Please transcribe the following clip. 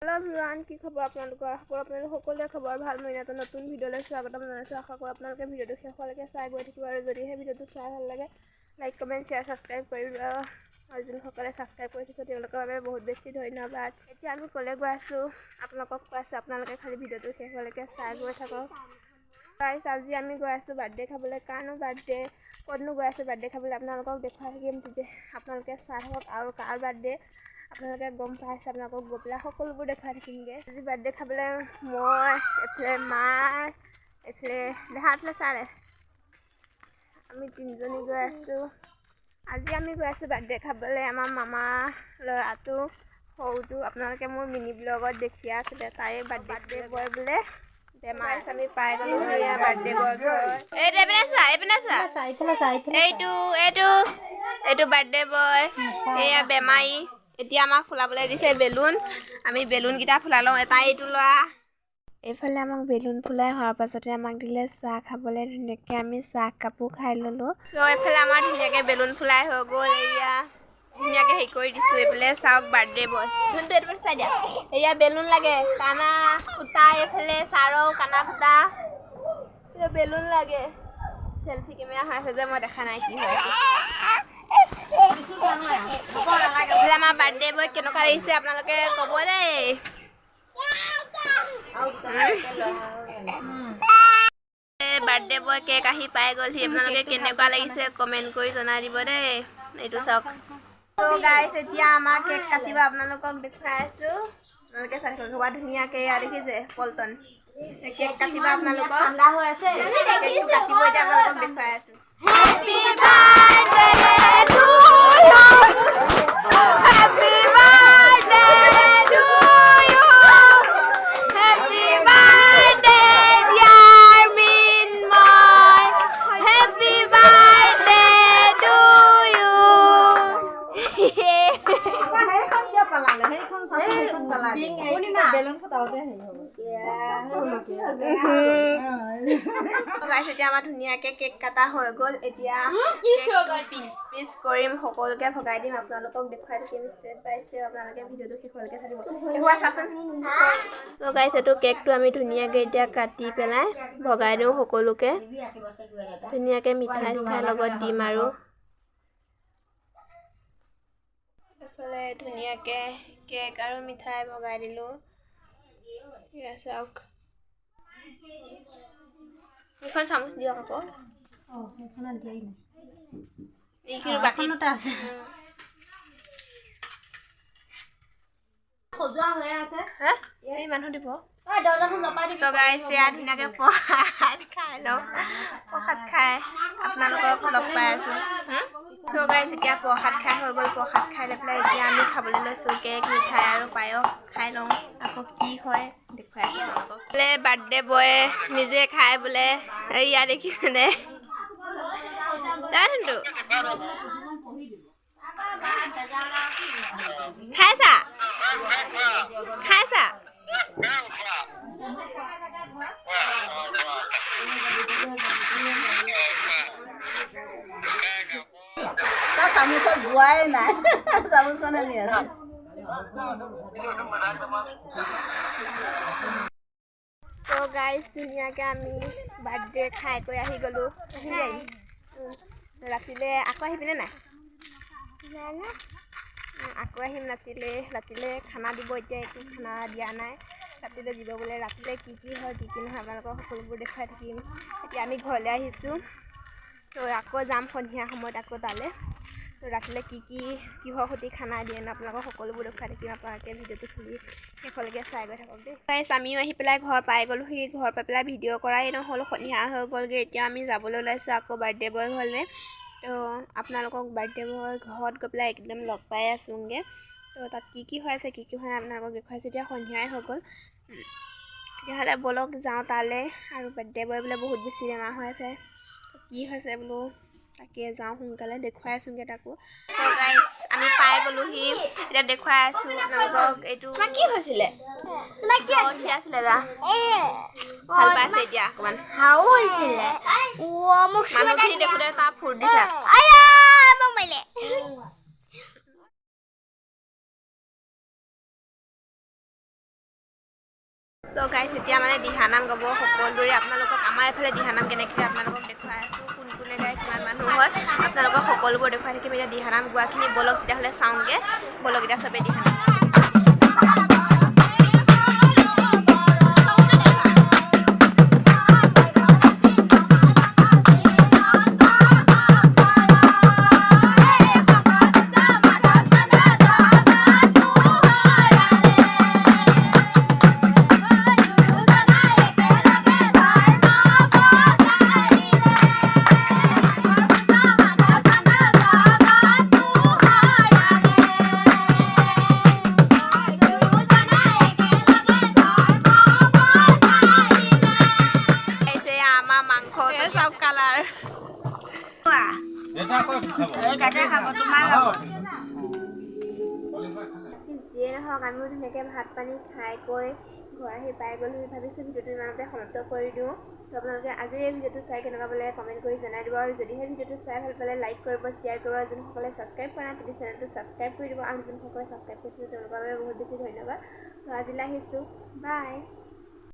Hello everyone की खबर আপোনালোকৰ সকলোৰে খবৰ ভাল মই এটা নতুন ভিডিঅ'লৈ স্বাগতম জনাইছো আশা কৰোঁ আপোনালোকে ভিডিঅ'টো শেষলৈকে চাই গৈ থাকিব আৰু যদিহে ভিডিঅ'টো চাই ভাল লাগে লাইক কমেন্ট শ্বেয়াৰ সাবস্ক্ৰাইব কৰিব আৰু যোনসকলে সাবস্ক্ৰাইব কৰি থৈছে তেওঁলোকৰ বাবে বহুত বেছি ধন্যবাদ এতিয়া আমি কলে গৈ আছো আপোনালোকক কৈছো আপোনালোকে খালি ভিডিঅ'টো শেষলৈকে চাই গৈ থাকক গাইস আজি আমি গৈ আছো বাৰ্থডে খাবলৈ কানো বাৰ্থডে কতনো গৈ আছো বাৰ্থডে খাবলৈ আপোনালোকক দেখাই থাকিম আপোনালোকে চাই থাকক আৰু কাৰ বাৰ্থডে আপোনালোকে গম পাইছে আপোনালোকক গৈ পেলাই সকলোবোৰ দেখাই থাকিমগৈ আজি বাৰ্থডে খাবলৈ মই এফালে মা এফালে দেহাতলে চালে আমি তিনিজনী গৈ আছো আজি আমি গৈ আছো বাৰ্থডে খাবলৈ আমাৰ মামা ল'ৰাটো সৰুটো আপোনালোকে মোৰ মিনি ব্লগত দেখি আছিলে তাই বাৰ্থডে বয় বোলে বেমাৰ আমি পাই গলো এয়া বাৰ্থডে বয় ঘৰ এই এইটো বাৰ্থডে বয় এয়া বেমাৰী এতিয়া আমাক ফুলাবলৈ দিছে বেলুন আমি বেলুন কিটা ফুলা লওঁ এটা এইটো লোৱা এইফালে আমাক বেলুন ফুলাই হোৱাৰ পাছতে আমাক দিলে চাহ খাবলৈ ধুনীয়াকৈ আমি চাহ কাপো খাই ল'লোঁ চ' এইফালে আমাৰ ধুনীয়াকৈ বেলুন ফুলাই হৈ গ'ল এয়া ধুনীয়াকৈ হেৰি কৰি দিছোঁ এইফালে চাওক বাৰ্থডে বয় যোনটো এইটো চাই দিয়া এয়া বেলুন লাগে কানা ফুটা এইফালে চাৰো কানা ফুটা বেলুন লাগে সেলফি কেমেৰা হৈ আছে যে মই দেখা নাই কি হয় আমাৰ বাৰ্থডে বয় কেনেকুৱা লাগিছে আপোনালোকে ক'ব দেই বাৰ্থডে বয় কেক আহি পাই গ'লহি আপোনালোকে কেনেকুৱা লাগিছে কমেণ্ট কৰি জনাই দিব দেই এইটো চাওক ত' গাইছ এতিয়া আমাৰ কেক কাটিব আপোনালোকক দেখুৱাই আছোঁ আপোনালোকে চাই থাকক হোৱা ধুনীয়াকৈ এয়া দেখিছে পল্টন কেক কাটিব আপোনালোকক ঠাণ্ডা হৈ আছে কেকটো কাটিব এতিয়া আপোনালোকক দেখুৱাই আছোঁ Happy birthday to you. Happy birthday to you. Happy birthday dear Minmoy. Happy birthday to you. এতিয়া আমাৰ ধুনীয়াকৈ কেক কাটা হৈ গ'ল এতিয়া পিচ কৰিম সকলোকে ভগাই দিম আপোনালোকক দেখুৱাই থাকিম ষ্টেপ বাই ষ্টেপ আপোনালোকে ভিডিঅ'টো শেষলৈকে চাই থাকিব ত' গাইছ এইটো কেকটো আমি ধুনীয়াকৈ এতিয়া কাটি পেলাই ভগাই দিওঁ সকলোকে ধুনীয়াকৈ মিঠাই চিঠাই লগত দিম আৰু এইফালে ধুনীয়াকৈ কেক আৰু মিঠাই ভগাই দিলোঁ চাওক এইখন চামুচ দিয়ক আকৌ এইখিনি বাকীতে আছে সজোৱা হৈ আছে হা এই মানুহ দিব ঐ দৰ্জাখন জপাই দিছ গাইছ এয়া ধুনীয়াকৈ প্ৰসাদ খাই লওঁ প্ৰসাদ খাই আপোনালোকক লগ পাই আছোঁ চ' গাইছ এতিয়া প্ৰসাদ খাই হৈ গ'ল প্ৰসাদ খাই লৈ পেলাই এতিয়া আমি খাবলৈ লৈছোঁ কেক মিঠাই আৰু পায়স খাই লওঁ আকৌ কি হয় দেখুৱাই আছোঁ আপোনালোকক বোলে বাৰ্থডে বয়ে নিজে খাই বোলে এয়া দেখিছেনে জানোতো খাইছা খাইছা চামুচত যোৱাই নাই চামুচখনে নি আছে ত' গাইজ ধুনীয়াকৈ আমি বাৰ্থডে খাই কৰি আহি গ'লোঁ ৰাতিলৈ আকৌ আহিবিনে নাই আকৌ আহিম ৰাতিলৈ খানা দিব এতিয়া একো খানা দিয়া নাই ৰাতিলৈ দিব বোলে ৰাতিলৈ কি হয় কি নহয় আপোনালোকক সকলোবোৰ দেখুৱাই থাকিম এতিয়া আমি ঘৰলৈ আহিছোঁ চ' আকৌ যাম সন্ধিয়া সময়ত আকৌ তালৈ ত' ৰাতিলৈ কিহৰ সৈতে খানা দিয়ে ন আপোনালোকক সকলোবোৰ দেখুৱাই থাকিম আপোনালোকে ভিডিঅ'টো খুলি শেষলৈকে চাই গৈ থাকক দেই গাইছ আমিও আহি পেলাই ঘৰ পাই গ'লোহি ঘৰ পাই পেলাই ভিডিঅ' কৰাই নহ'ল সন্ধিয়া হৈ গ'লগৈ এতিয়া আমি যাবলৈ ওলাইছোঁ আকৌ বাৰ্থডে বয় ঘৰলৈ তো আপোনালোকক বাৰ্থডে বয় ঘৰত গৈ পেলাই একদম লগ পাই আছোঁগৈ তো তাত কি হৈ আছে কি হোৱা নাই আপোনালোকক দেখুৱাইছোঁ এতিয়া সন্ধিয়াই হৈ গ'ল তেতিয়াহ'লে ব'লক যাওঁ তালৈ আৰু বাৰ্থডে বয় বোলে বহুত বেছি বেমাৰ হৈ আছে কি হৈছে বোলো তাকে যাওঁ সোনকালে দেখুৱাই আছোঁগৈ তাকো চ' গাইছ আমি পাই গ'লোহি এতিয়া দেখুৱাই আছোঁ আপোনালোকক এইটো কি হৈছিলে উঠি আছিলে যা ভাল পাইছে এতিয়া অকণমান মানুহখিনি দেখোঁতে তাৰ ফূৰ্তি দিছে চ' গাইছ এতিয়া মানে দিহানাম গাব সকলোৰে আপোনালোকক আমাৰ এইফালে দিহানাম কেনেকৈ আপোনালোকক দেখুৱাই আছোঁ কোন কোনে গায় কিমান মানুহ হয় আপোনালোকক সকলোবোৰ দেখুৱাই থাকিম এতিয়া দিহানাম গোৱাখিনি ব'লক তেতিয়াহ'লে চাওঁগৈ ব'লক এতিয়া চবেই দিহানাম যিয়ে নহওক আমিও ধুনীয়াকৈ ভাত পানী খাই কৈ ঘৰ আহি পাই গ'লো ভাবিছোঁ ভিডিঅ'টো ইমানতে সমাপ্ত কৰি দিওঁ তো আপোনালোকে আজিৰ এই ভিডিঅ'টো চাই কেনেকুৱা পালে কমেণ্ট কৰি জনাই দিব আৰু যদিহে ভিডিঅ'টো চাই ভাল পালে লাইক কৰিব শ্বেয়াৰ কৰিব আৰু যোনসকলে ছাবস্ক্ৰাইব কৰা নাই প্লিজ চেনেলটো ছাবস্ক্ৰাইব কৰি দিব আৰু যোনসকলে ছাবস্ক্ৰাইব কৰিছে তেওঁলোকৰ বাবে বহুত বেছি ধন্যবাদ তো আজিলৈ আহিছোঁ বাই